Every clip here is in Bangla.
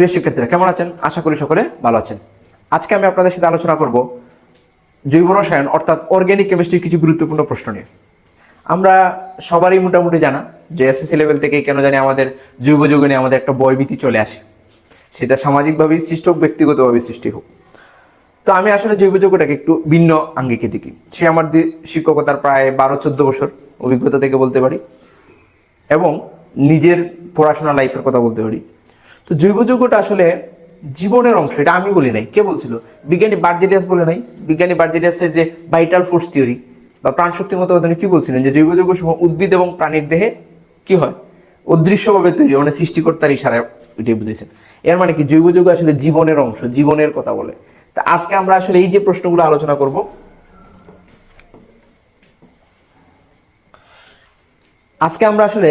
প্রিয় শিক্ষার্থীরা কেমন আছেন? আশা করি সকলে ভালো আছেন। আজকে আমি আপনাদের সাথে আলোচনা করব জৈব রসায়ন অর্থাৎ অর্গানিক কেমিস্ট্রির কিছু গুরুত্বপূর্ণ প্রশ্ন নিয়ে। আমরা সবারই মোটামুটি জানা যে এসএসসি লেভেল থেকে কেন জানি আমাদের জৈব যৌগ নিয়ে আমাদের একটা ভয়ভীতি চলে আসে, সেটা সামাজিকভাবেই সৃষ্টি হোক, ব্যক্তিগতভাবে সৃষ্টি হোক। তো আমি আসলে জৈব যৌগটাকে একটু ভিন্ন আঙ্গিকে দেখি। সে আমার শিক্ষকতার প্রায় 12-14 বছর অভিজ্ঞতা থেকে বলতে পারি এবং নিজের পড়াশোনা লাইফের কথা বলতে পারি। তো জৈব যৌগটা আসলে জীবনের অংশ, এটা আমি বলি নাই। কে বলছিল? বিজ্ঞানী বার্জেলিয়াস বলে নাই? বিজ্ঞানী বার্জেলিয়াসের যে ভাইটাল ফোর্স থিওরি বা প্রাণশক্তির মতো কি বলছিলেন যে জৈব যৌগ সমূহ উদ্ভিদ এবং প্রাণীর দেহে কি হয়, অদৃশ্যভাবে তৈরি, মানে সৃষ্টিকর্তার ইশারায় এটাই বুঝেছেন। এর মানে কি জৈব যৌগ আসলে জীবনের অংশ, জীবনের কথা বলে। তা আজকে আমরা আসলে এই যে প্রশ্নগুলো আলোচনা করব, আজকে আমরা আসলে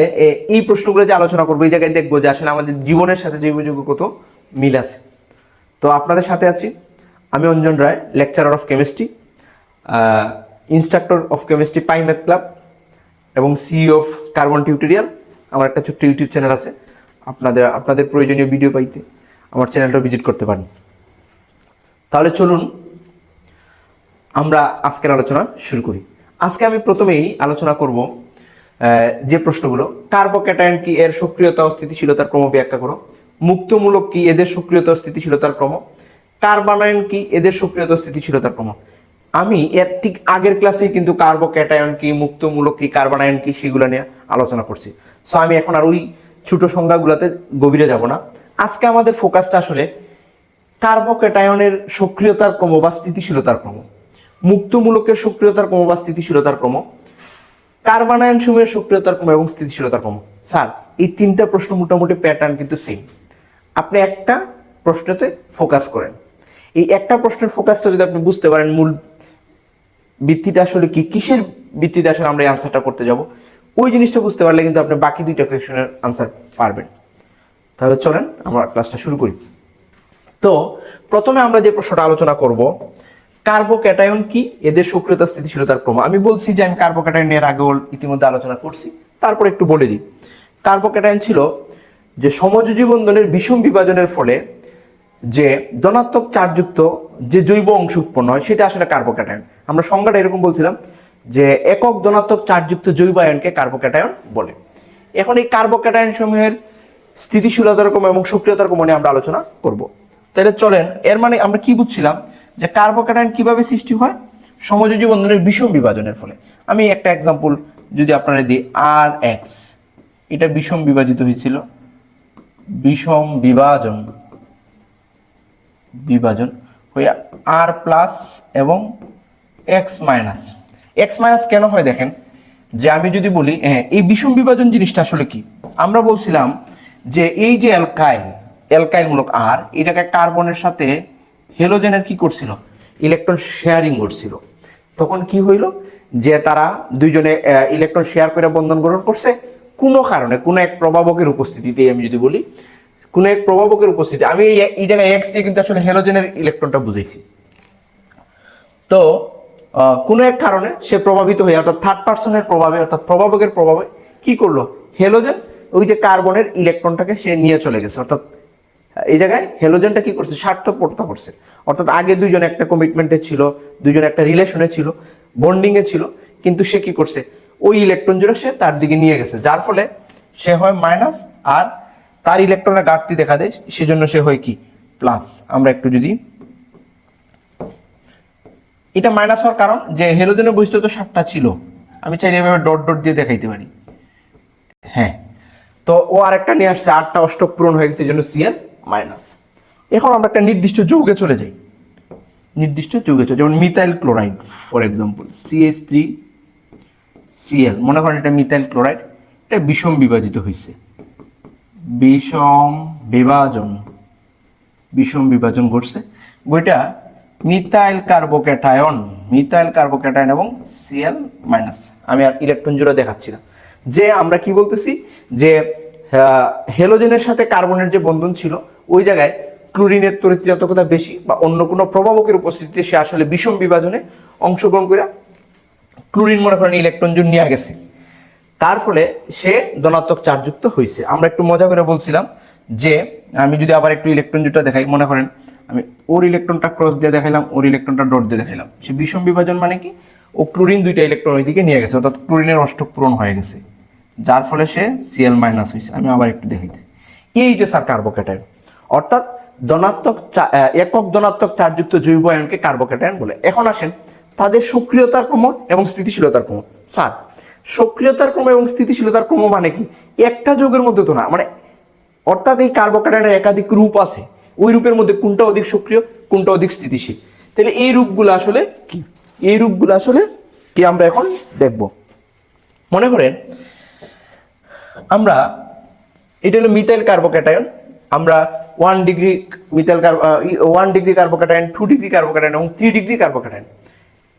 এই প্রশ্নগুলো যে আলোচনা করবো, এই জায়গায় দেখবো যে আসলে আমাদের জীবনের সাথে জৈব যৌগ কত মিল আছে। তো আপনাদের সাথে আছি আমি Anjan Roy, lecturer of chemistry, instructor of chemistry pi math club এবং সিইও অফ কার্বন টিউটোরিয়াল। আমার একটা ছোট্ট ইউটিউব চ্যানেল আছে, আপনাদের প্রয়োজনীয় ভিডিও পাইতে আমার চ্যানেলটা ভিজিট করতে পারেন। তাহলে চলুন আমরা আজকের আলোচনা শুরু করি। আজকে আমি প্রথমেই আলোচনা করব যে প্রশ্নগুলো, কার্বোক্যাটায়ন কি, এর সক্রিয়তা ও স্থিতিশীলতার ক্রম ব্যাখ্যা করো। মুক্তমূলক কি, এদের সক্রিয়তা ও স্থিতিশীলতার ক্রম। কার্বনায়ন কি, এদের সক্রিয়তা ও স্থিতিশীলতার ক্রম। আমি এর ঠিক আগের ক্লাসেই কিন্তু কার্বোক্যাটায়ন কি, মুক্তমূলক কি, কার্বনায়ন কি সেগুলো নিয়ে আলোচনা করছি। সো আমি এখন আর ওই ছোট সংজ্ঞাগুলোতে গভীরে যাব না। আজকে আমাদের ফোকাসটা আসলে কার্বোক্যাটায়নের সক্রিয়তার ক্রম বা স্থিতিশীলতার ক্রম, মুক্তমূলকের সক্রিয়তার ক্রম বা স্থিতিশীলতার ক্রম, কার্বনায়ন সমূহের সক্রিয়তার ক্রম এবং স্থিতিশীলতার ক্রম। স্যার, এই তিনটা প্রশ্ন মোটামুটি প্যাটার্ন কিন্তু সেম। আপনি একটা প্রশ্নতে ফোকাস করেন, এই একটা প্রশ্নের ফোকাসটা যদি আপনি বুঝতে পারেন, মূল ভিত্তিটা আসলে কি, কিসের ভিত্তিতে আসলে আমরা এই আনসারটা করতে যাব, ওই জিনিসটা বুঝতে পারলে কিন্তু আপনি বাকি দুইটা কোয়েশ্চনের আনসার পারবেন। তাহলে চলেন আমরা ক্লাসটা শুরু করি। তো প্রথমে আমরা যে প্রশ্নটা আলোচনা করব, কার্বোক্যাটায়ন কি, এদের সক্রিয়তা স্থিতিশীলতার ক্রম। আমি বলছি যে আমি কার্বোক্যাটায়ন এর আগে ইতিমধ্যে আলোচনা করছি, তারপর একটু বলে দিই। কার্বোক্যাটায়ন ছিল যে সমযোজী বন্ধনের বিষম বিভাজনের ফলে যে ধনাত্মক চার্জযুক্ত যে জৈব অংশ উৎপন্ন হয়, সেটা আসলে কার্বোক্যাটায়ন। আমরা সংজ্ঞাটা এরকম বলছিলাম যে একক ধনাত্মক চার্জযুক্ত জৈব আয়নকে কার্বোক্যাটায়ন বলে। এখন এই কার্বোক্যাটায়ন সমূহের স্থিতিশীলতার ক্রম এবং সক্রিয়তার ক্রম নিয়ে আমরা আলোচনা করব। তাহলে চলেন, এর মানে আমরা কি বুঝছিলাম যে কার্বোক্যাটায়ন কিভাবে সৃষ্টি হয়, সমযোজী বন্ধনের বিষম বিভাজনের ফলে। আমি একটা এক্সাম্পল যদি আপনারা দিই, RX, এটা বিষম বিভাজিত হয়েছিল, বিষম বিভাজন হয়ে R প্লাস এবং X মাইনাস কেন হয় দেখেন, যে আমি যদি বলি এই বিষম বিভাজন জিনিসটা আসলে কি, আমরা বলছিলাম যে এই যে অ্যালকাইল মূলক R, এই জায়গায় কার্বনের সাথে হেলোজেনের কি করছিল, ইলেকট্রন শেয়ারিং করছিল। তখন কি হইল যে তারা দুইজনে ইলেকট্রন শেয়ার করে বন্ধন গ্রহণ করছে কোনো কারণে, কোনো এক প্রভাবকের উপস্থিতিতে। আমি যদি বলি কোনো এক প্রভাবকের উপস্থিতি, আমি এই জায়গায় এক্স দিয়ে কিন্তু আসলে হেলোজেনের ইলেকট্রনটা বুঝাইছি। তো কোনো এক কারণে সে প্রভাবিত হয়ে, অর্থাৎ থার্ড পার্সনের প্রভাবে, অর্থাৎ প্রভাবকের প্রভাবে কি করলো, হেলোজেন ওই যে কার্বনের ইলেকট্রনটাকে সে নিয়ে চলে গেছে। অর্থাৎ এই জায়গায় হেলোজেনটা কি করছে, স্বার্থপরতা করছে। অর্থাৎ আগে দুইজন একটা কমিটমেন্টে ছিল, দুইজন একটা রিলেশনে ছিল, বন্ডিং এ ছিল, কিন্তু সে কি করছে, ওই ইলেকট্রন জুড়ে সে তার দিকে নিয়ে গেছে, যার ফলে সে হয় মাইনাস, আর তার ইলেকট্রনের ঘাটতি দেখা দেয়, সেজন্য সে হয় কি প্লাস। আমরা একটু যদি এটা মাইনাস হওয়ার কারণ যে হেলোজেনের বৈশিষ্ট্য তো 7টা ছিল, আমি চাইলে এভাবে ডট ডট দিয়ে দেখাইতে পারি। হ্যাঁ, তো ও আরেকটা নিয়ে আসছে, 8টা অষ্টক পূরণ হয়ে গেছে, এই জন্য Cl মাইনাস। এখন আমরা একটা নির্দিষ্ট যৌগে চলে যাই, যেমন methyl chloride for example, CH3Cl, মনে করেন এটা মিথাইল ক্লোরাইড, এটা বিষম বিভাজিত হয়েছে, বিষম বিভাজন ঘটছে, ওইটা মিথাইল কার্বোক্যাটায়ন এবং Cl মাইনাস। আমি আর ইলেকট্রন জোড়া দেখাচ্ছি না। যে আমরা কি বলতেছি যে হেলোজেনের সাথে কার্বনের যে বন্ধন ছিল, ওই জায়গায় ক্লোরিনের তড়িৎচুম্বকতা বেশি বা অন্য কোনো প্রভাবকের উপস্থিতিতে সে আসলে বিষম বিভাজনে অংশগ্রহণ করে ক্লোরিন মনে করেন ইলেকট্রন জোড় নিয়ে গেছে, তার ফলে সে ধনাত্মক চার্জযুক্ত হয়েছে। আমরা একটু মজা করে বলছিলাম যে আমি যদি আবার একটু ইলেকট্রন জোড়টা দেখাই, মনে করেন আমি ওর ইলেকট্রনটা ক্রস দিয়ে দেখাইলাম, ওর ইলেকট্রনটা ডট দিয়ে দেখাইলাম। সে বিষম বিভাজন মানে কি, ও ক্লোরিন দুইটা ইলেকট্রন ওইদিকে নিয়ে গেছে, অর্থাৎ ক্লোরিনের অষ্টক পূরণ হয়ে গেছে, যার ফলে সে Cl মাইনাস হয়েছে। আমি আবার একটু দেখাইতে, এই যে স্যার কার্বোক্যাটায়ন, অর্থাৎ একক ধনাত্মক চার্জযুক্ত জৈব আয়নকে কার্বোক্যাটায়ন বলে। এখন আসেন তাদের সক্রিয়তার ক্রম এবং স্থিতিশীলতার ক্রম। স্যার সক্রিয়তার ক্রম এবং স্থিতিশীলতার ক্রম মানে কি, একটা যৌগের মধ্যে তো না, মানে অর্থাৎ এই কার্বোক্যাটায়নের একাধিক রূপ আছে, ওই রূপের মধ্যে কোনটা অধিক সক্রিয় কোনটা অধিক স্থিতিশীল। তাহলে এই রূপগুলো আসলে কি, এই রূপগুলো আসলে কি আমরা এখন দেখব। মনে করেন আমরা, এটা হলো মিথাইল কার্বোক্যাটায়ন, আমরা 1 degree methyl 1 degree carbocation, 2 degree carbocation এবং 3 ডিগ্রি কার্বোক্যাটায়ন।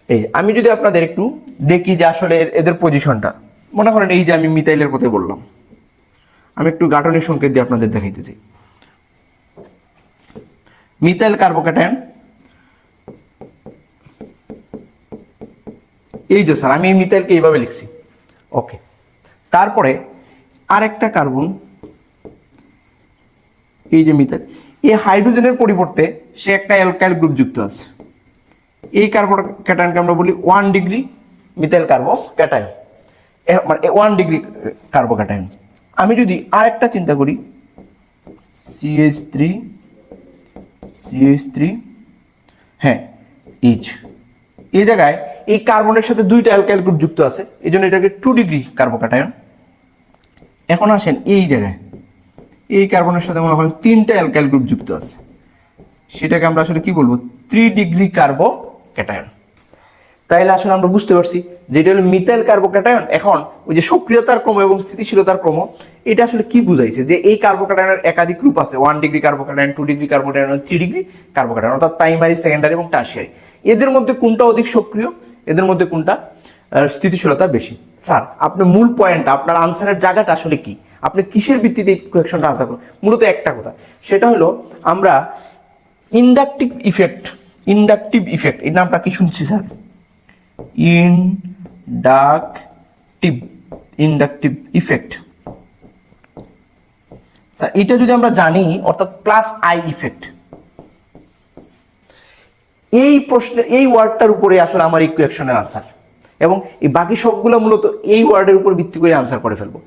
এই আমি যদি আপনাদের একটু দেখি যে আসলে এদের পজিশনটা, মনে করেন এই যে আমি মিথাইলের কথা বললাম, আমি একটু গাঠনিক সংকেত দিয়ে আপনাদের দেখাইতেছি। মিথাইল কার্বোক্যাটায়ন, এই যে স্যার আমি এই মিথাইলকে এইভাবে লিখছি, ওকে। তারপরে আরেকটা কার্বন, এই যে মিথাইল, এই হাইড্রোজেনের পরিবর্তে সে একটা অ্যালকাইল গ্রুপ যুক্ত আছে। এই কার্বোক্যাটায়নকে আমরা বলি 1 ডিগ্রি মিথাইল কার্বোক্যাটায়ন, মানে 1 ডিগ্রি কার্বোক্যাটায়ন। আমি যদি আরেকটা চিন্তা করি, CH3 হ্যাঁ এইচ, এই জায়গায় এই কার্বনের সাথে দুইটা অ্যালকাইল গ্রুপ যুক্ত আছে, এই জন্য এটাকে 2 ডিগ্রি কার্বোক্যাটায়ন। এখন আসেন এই জায়গায় এই কার্বনের সাথে মনে করেন 3টা অ্যালকাইল গ্রুপ যুক্ত আছে, সেটাকে আমরা আসলে কি বলবো, 3 ডিগ্রি কার্বোক্যাটায়ন। তাইলে আসলে আমরা বুঝতে পারছি যে এটা হলো মিথাইল কার্বোক্যাটায়ন। এখন ওই যে সক্রিয়তার ক্রম এবং স্থিতিশীলতার ক্রম, এটা আসলে কি বুঝাইছে, যে এই কার্বোক্যাটায়নের একাধিক রূপ আছে, 1 degree carbocation, 2 degree carbocation, 3 degree carbocation, অর্থাৎ প্রাইমারি, সেকেন্ডারি এবং টারশিয়ারি। এদের মধ্যে কোনটা অধিক সক্রিয়, এদের মধ্যে কোনটা স্থিতিশীলতা বেশি। স্যার আপনার মূল পয়েন্টটা, আপনার আনসারের জায়গাটা আসলে কি, আপনি কিসের ভিত্তিতে কোয়েশ্চনটা আনসার করুন, মূলত একটা কথা, সেটা হলো আমরা ইন্ডাকটিভ ইফেক্ট, এই নামটা কি শুনছি স্যার, ইন্ডাকটিভ ইফেক্ট। স্যার এটা যদি আমরা জানি, অর্থাৎ প্লাস আই ইফেক্ট, এই প্রশ্নের এই ওয়ার্ডটার উপরে আসলে আমার ইকুয়েশনের আনসার, এবং এই বাকি সবগুলো মূলত এই ওয়ার্ডের উপর ভিত্তি করে আনসার করে ফেলবো।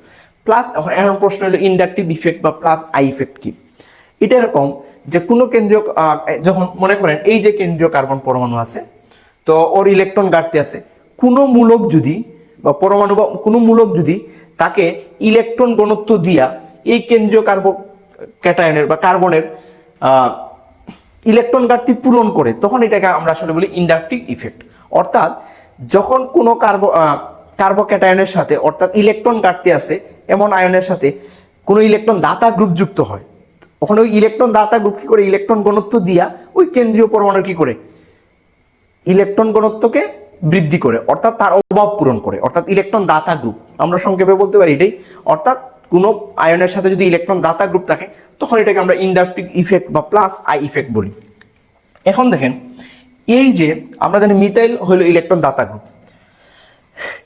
প্লাস এখন প্রশ্ন হলো ইন্ডাকটিভ ইফেক্ট বা প্লাস আই ইফেক্ট কি। এটা এরকম যে কোনো কেন্দ্রীয়, যখন মনে করেন এই যে কেন্দ্রীয় কার্বন পরমাণু আছে, তো ওর ইলেকট্রন ঘাটতি আছে, কোনো মূলক যদি বা পরমাণু বা কোনো মূলক যদি তাকে ইলেকট্রন ঘনত্ব দিয়া এই কেন্দ্রীয় কার্বোক্যাটায়নের বা কার্বনের ইলেকট্রন ঘাটতি পূরণ করে, তখন এটাকে আমরা আসলে বলি ইন্ডাকটিভ ইফেক্ট। অর্থাৎ যখন কোনো কার্বোক্যাটায়নের সাথে, অর্থাৎ ইলেকট্রন ঘাটতি আছে এমন আয়নের সাথে কোনো ইলেকট্রন দাতা গ্রুপ যুক্ত হয়, ওখানে ওই ইলেকট্রন দাতা গ্রুপ কি করে, ইলেকট্রন ঘনত্ব দিয়া ওই কেন্দ্রীয় পরমাণু কি করে, ইলেকট্রন ঘনত্বকে বৃদ্ধি করে, অর্থাৎ তার অভাব পূরণ করে, অর্থাৎ ইলেকট্রন দাতা গ্রুপ আমরা সংক্ষেপে বলতে পারি এটাই। অর্থাৎ কোনো আয়নের সাথে যদি ইলেকট্রন দাতা গ্রুপ থাকে, তখন এটাকে আমরা ইন্ডাকটিভ ইফেক্ট বা প্লাস আই ইফেক্ট বলি। এখন দেখেন এই যে আমরা জানি মিথাইল হলো ইলেকট্রন দাতা গ্রুপ,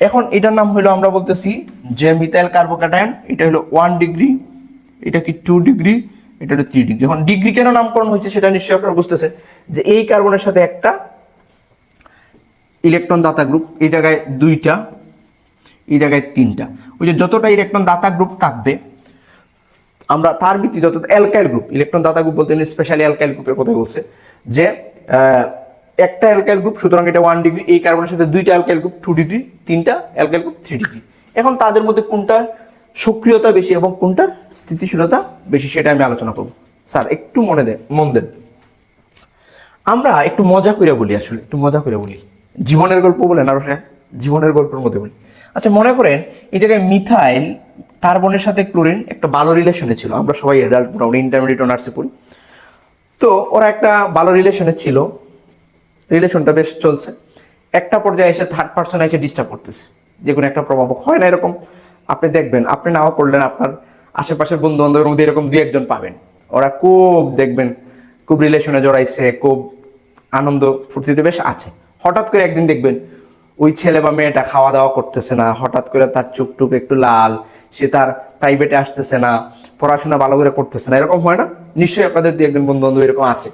এখন এটার নাম হলো আমরা বলতেছি যে মিথাইল কার্বোক্যাটায়ন, এটা হলো 1 ডিগ্রি, এটা কি 2 ডিগ্রি, এটা হলো 3 ডিগ্রি। এখন ডিগ্রি কেন নামকরণ হয়েছে সেটা নিশ্চয়ই আপনারা বুঝতেছেন, যে এই কার্বনের সাথে একটা ইলেকট্রন দাতা গ্রুপ, এই জায়গায় 2টা, এই জায়গায় 3টা, ওই যে যতটা ইলেকট্রন দাতা গ্রুপ থাকবে আমরা তার ভিত্তিতে, অর্থাৎ অ্যালকাইল গ্রুপ, ইলেকট্রন দাতা গ্রুপ বলতে স্পেশালি অ্যালকাইল গ্রুপের কথা বলছে, যে একটা অ্যালকাইল গ্রুপ, সুতরাং এটা 1 ডিগ্রি, এই কার্বনের সাথে 2টা অ্যালকাইল গ্রুপ 2 ডিগ্রি, 3টা অ্যালকাইল গ্রুপ 3 ডিগ্রি। এখন তাদের মধ্যে কোনটার সক্রিয়তা বেশি এবং কোনটার স্থিতিশীলতা বেশি সেটা আমি আলোচনা করব। স্যার একটু মন দেন, আমরা একটু মজা করে বলি, আসলে একটু মজা করে বলি, জীবনের গল্প বলেন আরো, জীবনের গল্পের মধ্যে বলি। আচ্ছা মনে করেন এই জায়গায় মিথাইল কার্বনের সাথে ক্লোরিন একটা ভালো রিলেশনে ছিল, আমরা সবাই ইন্টারমিডিয়েট অনার্সে পড়ি, তো ওরা একটা ভালো রিলেশনে ছিল, রিলেশনটা বেশ চলছে, একটা পর্যায়ে এসে থার্ড পার্সন এসে ডিস্টার্ব করতেছে, যে কোনো একটা প্রভাবক হয় না এরকম, আপনি দেখবেন, আপনি নাও করলেন, আপনার আশেপাশের বন্ধু বান্ধবের মধ্যে এরকম 2-1 পাবেন, ওরা খুব দেখবেন খুব রিলেশনে জড়াইছে, খুব আনন্দ ফুর্তিতে বেশ আছে। হঠাৎ করে একদিন দেখবেন ওই ছেলে বা মেয়েটা খাওয়া দাওয়া করতেছে না, হঠাৎ করে তার চোখ টুক একটু লাল, সে তার প্রাইভেটে আসতেছে না, পড়াশোনা ভালো করে করতেছে না, এরকম হয় না? নিশ্চয়ই আপনাদের দু একজন বন্ধু বান্ধব এরকম আছে,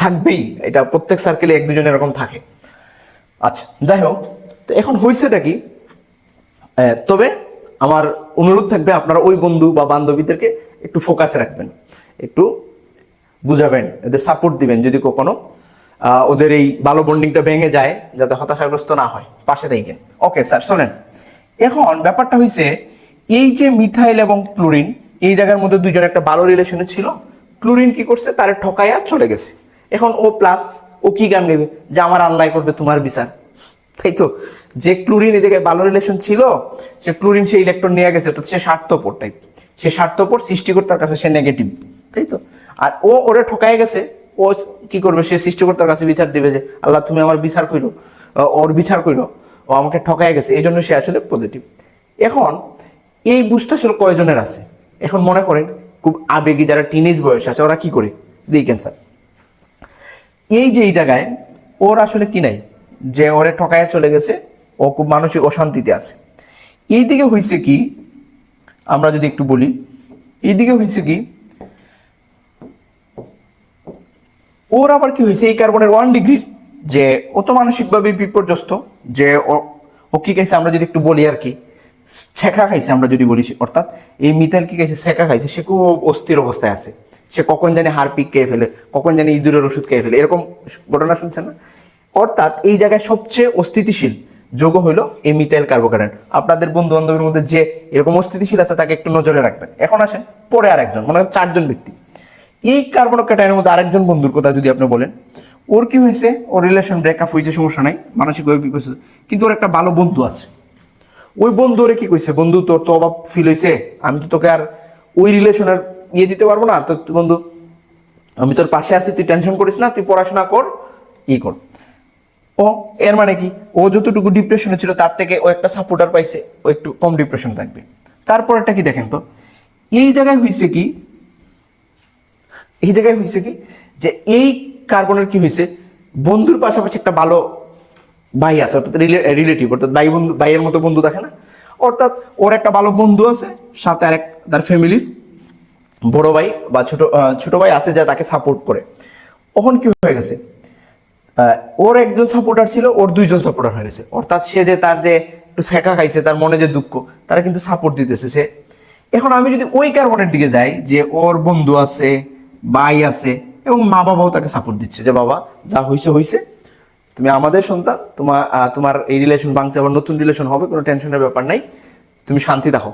থাকবেই, এটা প্রত্যেক সার্কেলে এক দুজন এরকম থাকে। আচ্ছা, যাই হোক, তো এখন হয়েছেটা কি, তবে আমার অনুরোধ থাকবে আপনারা ওই বন্ধু বা বান্ধবীদেরকে একটু ফোকাসে রাখবেন, একটু বুঝাবেন, এদের সাপোর্ট দিবেন যদি কখনো ওদের এই ভালো বন্ডিংটা ভেঙে যায়, যাতে হতাশাগ্রস্ত না হয়, পাশে থাকেন। ওকে স্যার, শোনেন, এখন ব্যাপারটা হয়েছে এই যে মিথাইল এবং ক্লোরিন, এই জায়গার মধ্যে দুইজন একটা ভালো রিলেশনে ছিল, ক্লোরিন কি করছে, তারে ঠকাইয়া চলে গেছে। এখন ও প্লাস, ও কি গান গাইবে যে আমার আল্লাহ করবে তোমার বিচার, তাই তো? যে ক্লোরিন এই জায়গায় ভালো রিলেশন ছিল, সে ক্লোরিন সে ইলেকট্রন নিয়ে গেছে, তো সে স্বার্থপর টাইপ, সে স্বার্থপর, সৃষ্টিকর্তার কাছে সে নেগেটিভ, তাই তো? আর ও ওরে ঠকাই গেছে, ও কি করবে, সে সৃষ্টিকর্তার কাছে বিচার দিবে যে আল্লাহ তুমি আমার বিচার কইরো, ওর বিচার কইরো, ও আমাকে ঠকাই গেছে, এই জন্য সে আসলে পজিটিভ। এখন এই বুঝটা আসলে কয়জনের আছে? এখন মনে করেন খুব আবেগী যারা টিনেজ বয়স আছে, ওরা কি করে দেখেন স্যার, এই যে এই জায়গায় ওর আসলে কি নাই, যে ওরে ঠকায় চলে গেছে, ও খুব মানসিক অশান্তিতে আছে। এইদিকে হয়েছে কি, আমরা যদি একটু বলি, এইদিকে হয়েছে কি, ওর আবার কি হয়েছে, এই কার্বনের 1 ডিগ্রির, যে ও তো মানসিকভাবে বিপর্যস্ত, যে ও কি খাইছে, আমরা যদি একটু বলি আর কি, ছেঁকা খাইছে আমরা যদি বলি, অর্থাৎ এই মিথাইল কি খাইছে, ছেঁকা খাইছে, সে খুব অস্থির অবস্থায় আছে, সে কখন জানি হারপিক খেয়ে ফেলে, কখন জানি ইঁদুরের ওষুধ খেয়ে ফেলে, এরকম ঘটনা শুনছেন না? অর্থাৎ এই জায়গায় সবচেয়ে অস্থিতিশীল যৌগ হইলো এই মিথাইল কার্বোক্যাটায়ন। আপনাদের বন্ধু বান্ধবের মধ্যে যে এরকম অস্থিতিশীল আছে তাকে একটু নজরে রাখবেন। এখন আসেন পরে আরেকজন, মনে হয় 4জন ব্যক্তি, এই কার্বোক্যাটায়নের মধ্যে আরেকজন বন্ধুর কথা যদি আপনি বলেন, ওর কি হয়েছে, ওর রিলেশন ব্রেকআপ হয়েছে, সমস্যা নাই, মানসিকভাবে বিকশিত, কিন্তু ওর একটা ভালো বন্ধু আছে। ওই বন্ধু ওরে কি কইছে, বন্ধু তোর তো অভাব ফিল হয়েছে, আমি তো তোকে আর ওই রিলেশনের ইয়ে দিতে পারবো না, তো বন্ধু আমি তোর পাশে আছি, তুই টেনশন করিস না, তুই পড়াশোনা কর, ই কর। ও এর মানে কি, ও যতটুকু ডিপ্রেশনে ছিল তার থেকে ও একটা সাপোর্টার পাইছে, ও একটু কম ডিপ্রেশন থাকবে। তারপর একটা কি দেখেন তো, এই জায়গায় হয়েছে কি, এই জায়গায় হয়েছে কি, যে এই কার্বনের কি হয়েছে, বন্ধুর পাশাপাশি একটা ভালো ভাই আছে, অর্থাৎ রিলেটিভ, অর্থাৎ ভাই বন্ধু, ভাইয়ের মতো বন্ধু দেখে না, অর্থাৎ ওর একটা ভালো বন্ধু আছে, সাথে আর এক তার ফ্যামিলির বড় ভাই বা ছোট ভাই আছে যা তাকে সাপোর্ট করে। তখন কি হয়ে গেছে, ওর একজন সাপোর্টার ছিল, ওর 2জন সাপোর্টার হয়ে গেছে, অর্থাৎ সে যে তার যে একটু শেখা খাইছে, তার মনে যে দুঃখ, তারা কিন্তু সাপোর্ট দিতেছে সে। এখন আমি যদি ওই কার্বনের দিকে যাই, যে ওর বন্ধু আছে, ভাই আছে, এবং মা বাবাও তাকে সাপোর্ট দিচ্ছে, যে বাবা যা হয়েছে হয়েছে, তুমি আমাদের সন্তান, তোমার এই রিলেশন ভাঙছে, আবার নতুন রিলেশন হবে, কোনো টেনশনের ব্যাপার নাই, তুমি শান্তি দেখো।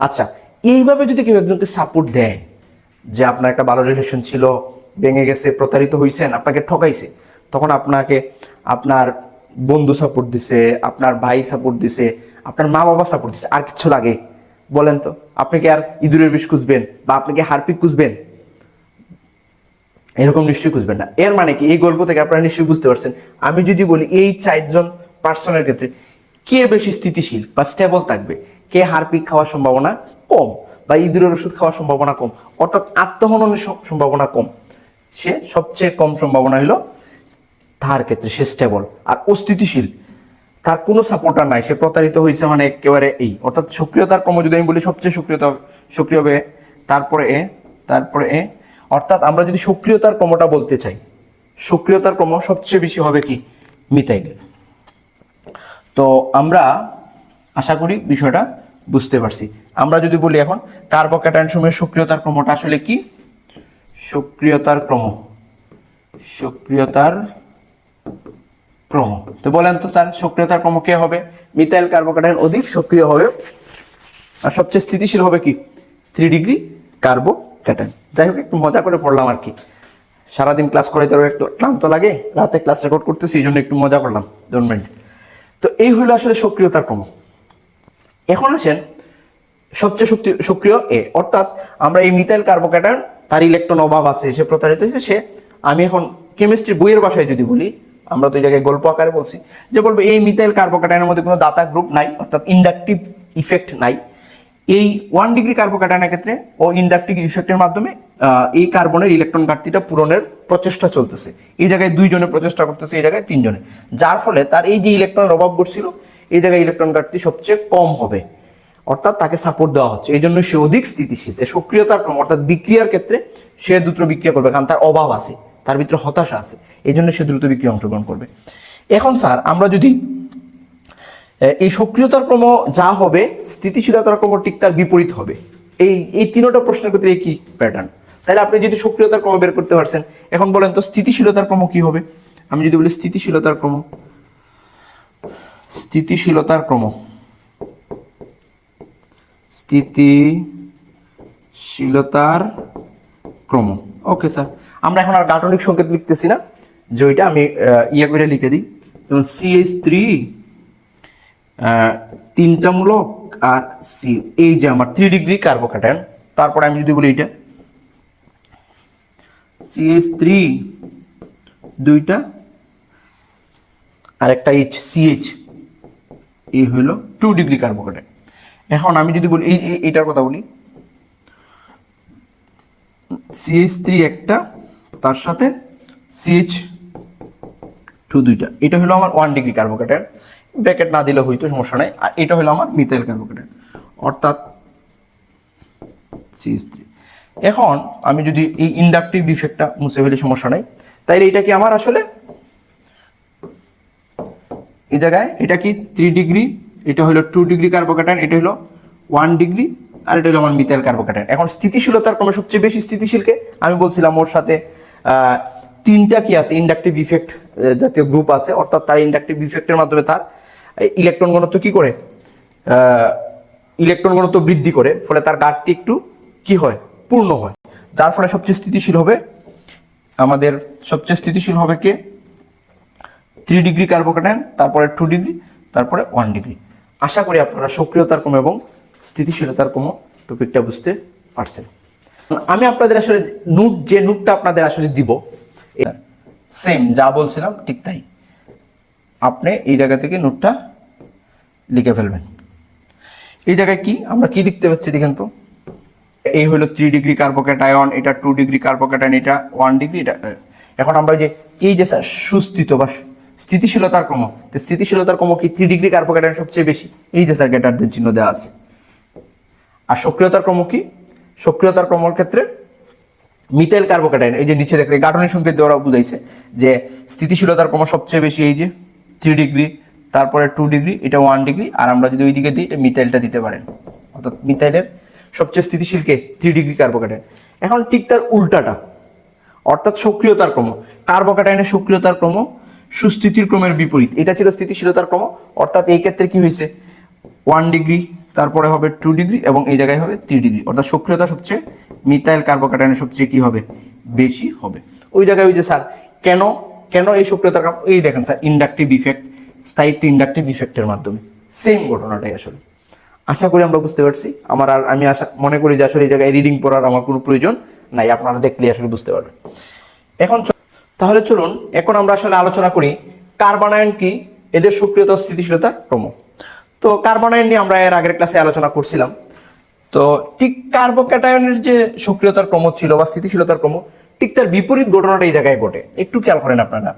আচ্ছা, এইভাবে যদি কেউ একজনকে সাপোর্ট দেয়, যে আপনার একটা ভালো রিলেশন ছিল, ভেঙে গেছে, প্রতারিত হয়েছেন, আপনাকে ঠকাইছে, তখন আপনাকে আপনার বন্ধু সাপোর্ট দিছে, আপনার ভাই সাপোর্ট দিছে, আপনার মা বাবা সাপোর্ট দিছে, আর কিছু লাগে বলেন তো? আপনি কি আর ইঁদুরের বিষ খুঁজবেন, বা আপনি কি হারপিক খুঁজবেন? এরকম নিশ্চয়ই খুঁজবেন না। এর মানে কি, এই গল্প থেকে আপনারা নিশ্চয়ই বুঝতে পারছেন, আমি যদি বলি এই 4জন পার্সনের ক্ষেত্রে কে বেশি স্থিতিশীল বা স্টেবল থাকবে, কে হারপিক খাওয়ার সম্ভাবনা কম, বা ইঁদুরের ওষুধ খাওয়ার সম্ভাবনা কম, অর্থাৎ আত্মহননের সম্ভাবনা কম, সে সবচেয়ে কম সম্ভাবনা হলো তার ক্ষেত্রে সে স্টেবল আর অস্থিতিশীল, তার কোনো সাপোর্টার নাই, সে প্রতারিত হয়েছে মানে একেবারে এই, অর্থাৎ সক্রিয়তার ক্রম যদি আমি বলি, সবচেয়ে সক্রিয় হবে, তারপরে এ, অর্থাৎ আমরা যদি সক্রিয়তার ক্রমটা বলতে চাই, সক্রিয়তার ক্রম সবচেয়ে বেশি হবে কি, মিথাইলের। তো আমরা আশা করি বিষয়টা বুঝতে পারছি। আমরা যদি বলি এখন কার্বোক্যাটায়ন সমূহের সক্রিয়তার ক্রমটা আসলে কি, সক্রিয়তার ক্রম, তো বলেন তো স্যার, সক্রিয়তার ক্রম কে হবে? মিথাইল কার্বোক্যাটায়ন অধিক সক্রিয় হবে, আর সবচেয়ে স্থিতিশীল হবে কি, 3 ডিগ্রি কার্বোক্যাটায়ন। যাই হোক, একটু মজা করে পড়লাম আর কি, সারাদিন ক্লাস করে তো একটু ক্লান্ত লাগে, রাতে ক্লাস রেকর্ড করতেছি, এই জন্য একটু মজা করলাম, ডোন্ট মাইন্ড। তো এই হলো আসলে সক্রিয়তার ক্রম। এখন আসেন সবচেয়ে সক্রিয় এ, অর্থাৎ আমরা এই মিথাইল কার্বোক্যাটায়ন, তার ইলেকট্রন অভাব আছে, সে প্রতারিত হয়েছে, সে, আমি এখন কেমিস্ট্রি বইয়ের ভাষায় যদি বলি, আমরা তো এই জায়গায় গল্প আকারে বলছি, যে বলবো এই মিথাইল কার্বোক্যাটায়নের মধ্যে কোনো দাতা গ্রুপ নাই, অর্থাৎ ইন্ডাকটিভ ইফেক্ট নাই। এই 1 ডিগ্রি কার্বোক্যাটায়নের ক্ষেত্রে ও ইন্ডাকটিভ ইফেক্টের মাধ্যমে এই কার্বনের ইলেকট্রন ঘাটতিটা পূরণের প্রচেষ্টা চলতেছে। এই জায়গায় 2 জনে প্রচেষ্টা করতেছে, এই জায়গায় 3 জনে, যার ফলে তার এই যে ইলেকট্রনের অভাব ঘটছিল, এই জায়গায় ইলেকট্রন ঘাটতি সবচেয়ে কম হবে। অর্থাৎ তাকে সাপোর্ট দেওয়া হচ্ছে, এই জন্য সে অধিক স্থিতিশীল। সক্রিয়তার ক্রম অর্থাৎ বিক্রিয়ার ক্ষেত্রে সে দ্রুত বিক্রিয়া করবে, কারণ তার অভাব আছে, তার ভিতরে হতাশা আছে, এই জন্য সে দ্রুত বিক্রিয়া অংশগ্রহণ করবে। এখন স্যার আমরা যদি এই সক্রিয়তার ক্রম যা হবে, স্থিতিশীলতার ক্রম ঠিক তার বিপরীত হবে, এই তিনটা প্রশ্নের ক্ষেত্রে একই প্যাটার্ন। তাহলে আপনি যদি সক্রিয়তার ক্রম বের করতে পারছেন, এখন বলেন তো স্থিতিশীলতার ক্রম কি হবে? আমি যদি বলি স্থিতিশীলতার ক্রম, স্থিতিশীলতার ক্রম, স্থিতিশীলতার ক্রম, ওকে স্যার। আমরা এখন আর গাঠনিক সংকেত লিখতেছি না, যে ওইটা আমি ইয়ে করে লিখে দিই, যেমন CH3 তিনটা মূলক আর সি, এই যে আমার 3 ডিগ্রি কার্বোক্যাটায়ন। তারপরে আমি যদি বলি এটা CH3 দুইটা আর একটা CH, এই হলো 2 ডিগ্রি কার্বোক্যাটায়ন। এখন আমি যদি বলি এইটার কথা বলি, CH3 একটা, তার সাথে CH2 দুইটা, এটা হলো আমার 1 ডিগ্রি কার্বোক্যাটায়ন, ব্র্যাকেট না দিলে হইতো, সমস্যা নাই। আর এটা হলো আমার মিথাইল কার্বোক্যাটায়ন, অর্থাৎ CH3। এখন আমি যদি এই ইন্ডাকটিভ ইফেক্টটা মুছে ফেলে সমস্যা নাই, তাইলে এটা কি আমার আসলে এই জায়গায় এটা কি 3 ডিগ্রি, এটা হলো 2 ডিগ্রি কার্বোক্যাটায়ন, এটা হলো 1 ডিগ্রি, আর এটা হলো আমার মিথাইল কার্বোক্যাটায়ন। এখন স্থিতিশীলতার ক্রমে সবচেয়ে বেশি স্থিতিশীলকে আমি বলছিলাম ওর সাথে তিনটা কি আছে, ইন্ডাকটিভ ইফেক্ট জাতীয় গ্রুপ আছে, অর্থাৎ তার ইন্ডাকটিভ ইফেক্টের মাধ্যমে তার ইলেকট্রন ঘনত্ব কি করে, ইলেকট্রন ঘনত্ব বৃদ্ধি করে, ফলে তার ঘাটতি একটু কি হয়, পূর্ণ হয়, যার ফলে সবচেয়ে স্থিতিশীল হবে আমাদের, সবচেয়ে স্থিতিশীল হবে কে, 3 ডিগ্রি কার্বোক্যাটায়ন, তারপরে 2 ডিগ্রি, তারপরে 1 ডিগ্রি। আশা করি আপনারা সক্রিয়তার ক্রম এবং স্থিতিশীলতার ক্রম টপিকটা বুঝতে পারছেন। আমি আপনাদের আসলে যে নোটটা আপনাদের আসলে দিব, সেম যা বলছিলাম ঠিক তাই, আপনি এই জায়গা থেকে নোটটা লিখে ফেলবেন। এই জায়গায় কি আমরা কি দেখতে পাচ্ছি দেখেন তো, এই হলো 3 ডিগ্রি কার্বোক্যাটায়ন, এটা 2 ডিগ্রি কার্বোক্যাটায়ন, এটা 1 ডিগ্রি, এটা। এখন আমরা যে এই যে সুস্থিত বা স্থিতিশীলতার ক্রম, স্থিতিশীলতার ক্রম কি 3 ডিগ্রি কার্বোক্যাটায়ন সবচেয়ে বেশি, এই যে স্যার গ্রেটার চিহ্ন দেওয়া আছে। আর সক্রিয়তার ক্রম কি, সক্রিয়তার ক্রমের ক্ষেত্রে মিথাইল কার্বোক্যাটায়ন, এই যে নিচে দেখলে গাঠনিক সংকেত দ্বারা বুঝাইছে যে স্থিতিশীলতার ক্রম সবচেয়ে বেশি এই যে 3 ডিগ্রি, তারপরে 2 ডিগ্রি, এটা 1 ডিগ্রি, আর আমরা যদি ওই দিকে দিই এটা মিথাইলটা দিতে পারেন, অর্থাৎ মিথাইলের সবচেয়ে স্থিতিশীল কে 3 ডিগ্রি কার্বোক্যাটায়ন। এখন ঠিক তার উল্টাটা, অর্থাৎ সক্রিয়তার ক্রম, কার্বোক্যাটায়নের সক্রিয়তার ক্রম সুস্থিতির ক্রমের বিপরীত, এটা ছিল স্থিতিশীলতার ক্রম, অর্থাৎ এই ক্ষেত্রে কি হয়েছে 1 ডিগ্রি, তারপরে হবে 2 ডিগ্রি, এবং এই জায়গায় হবে 3 ডিগ্রি, অর্থাৎ সক্রিয়তা সবচেয়ে মিথাইল কার্বোক্যাটায়নের সবচেয়ে কি হবে, বেশি হবে। ওই জায়গায় ওই যে স্যার কেন কেন এই সক্রিয়তার ক্রম, এই দেখেন স্যার ইন্ডাকটিভ ইফেক্ট, স্থায়িত্ব ইন্ডাকটিভ ইফেক্টের মাধ্যমে, সেম ঘটনাটাই আসলে। আশা করি আমরা বুঝতে পারছি। আমি মনে করি যে আসলে এই জায়গায় রিডিং পড়ার আমার কোনো প্রয়োজন নাই, আপনারা দেখলেই আসলে বুঝতে পারবেন। এখন তাহলে চলুন এখন আমরা আসলে আলোচনা করি কার্বন আয়ন কি, এদের সক্রিয়তা স্থিতিশীলতা ক্রম। তো কার্বন আয়ন নিয়ে আমরা এর আগের ক্লাসে আলোচনা করছিলাম। তো ঠিক কার্বোক্যাটায়নের যে সক্রিয়তার ক্রম ছিল বা স্থিতিশীলতার ক্রম, ঠিক তার বিপরীত ঘটনাটা এই জায়গায় ঘটে। একটু খেয়াল করেন আপনারা,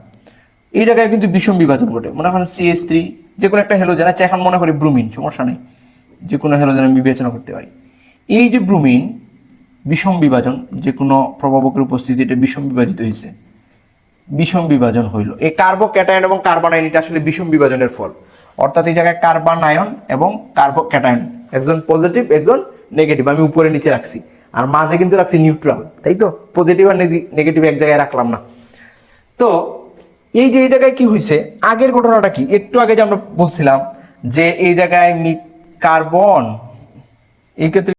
এই জায়গায় কিন্তু বিষম বিভাজন ঘটে। মনে করেন CH3 যে কোনো একটা হ্যালোজেন, আচ্ছা এখন মনে করি ব্রোমিন, সমস্যা নেই, যে কোনো হ্যালোজেন আমি বিবেচনা করতে পারি। এই যে ব্রোমিন বিষম বিভাজন, যে কোনো প্রভাবকের উপস্থিতি এটা বিষম বিভাজিত হয়েছে, বিষম বিভাজন হইল। এই কার্বোক্যাটায়ন এবং কার্বন আয়ন এটা আসলে বিষম বিভাজনের ফল, অর্থাৎ এই জায়গায় কার্বন আয়ন এবং কার্বোক্যাটায়ন, একজন পজিটিভ একজন নেগেটিভ, আমি উপরে নিচে রাখছি, আর মাঝে কিন্তু রাখছি নিউট্রাল, তাই তো, পজিটিভ আর নেগেটিভ এক জায়গায় রাখলাম না। তো এই যে এই জায়গায় কি হয়েছে, আগের ঘটনাটা কি, একটু আগে যে আমরা বলছিলাম যে এই জায়গায় কার্বন, এই ক্ষেত্রে